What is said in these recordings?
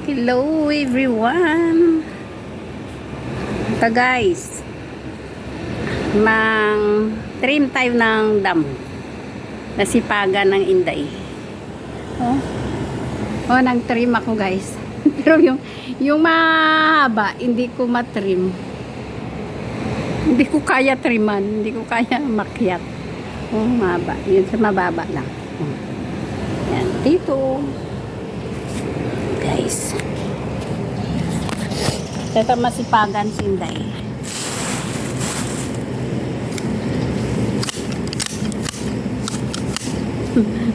Hello everyone. Ito guys, mang trim tayo ng dam. Nasipagan ng Inday. Nang trim ako guys. Pero yung mahaba, hindi ko matrim. Hindi ko kaya triman, hindi ko kaya makyat. Mahaba. Yun sa mababa lang. Yan, dito. Guys. Ito masipagan si Inday.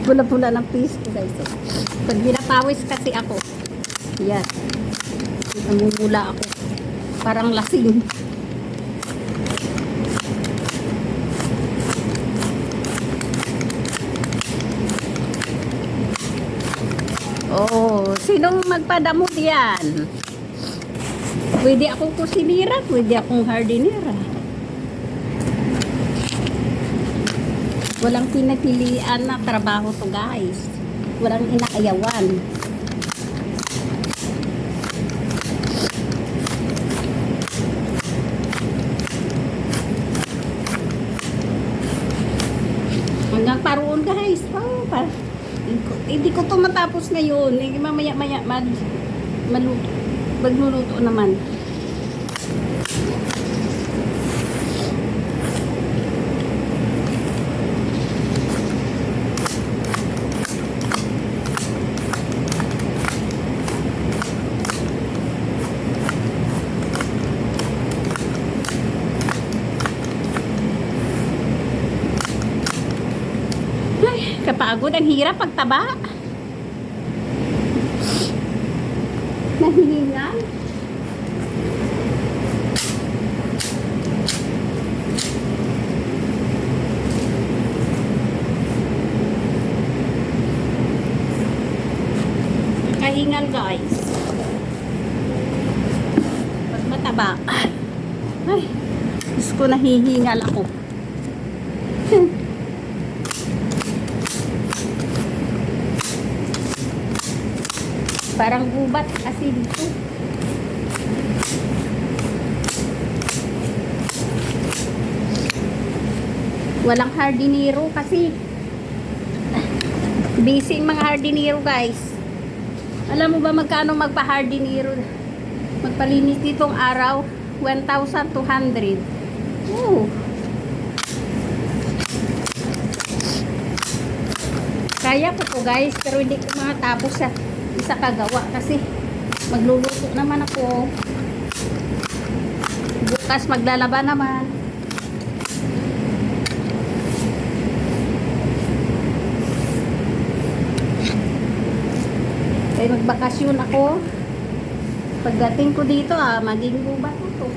Pula-pula ng piso guys. Pag ginapawis kasi ako. Yan. Namumula ako. Parang lasing. Oh, sinong magpadamo diyan? Pwede akong kusinira, pwede akong hardinera. Walang pinapilian na trabaho to guys. Walang inaayawan. Hanggang paroon guys. Hindi ko to matapos ngayon. Mamaya-maya magluluto naman. Ay, kapagod. Ang hirap pagtaba. Nahihingal. Nakahingal guys. Pag mataba. Ay, Diyos ko, nahihingal ako. Parang gubat kasi dito. Walang hardinero kasi. Busy mga hardinero guys. Alam mo ba magkano magpa-hardinero? Magpalinis ditong araw? 1,200. Kaya ko po guys, pero hindi ko matapos sa isa kagawa kasi magluluto naman ako. Bukas maglalaba naman. Kaya magbakasyon ako. Pagdating ko dito maging gubat ko to.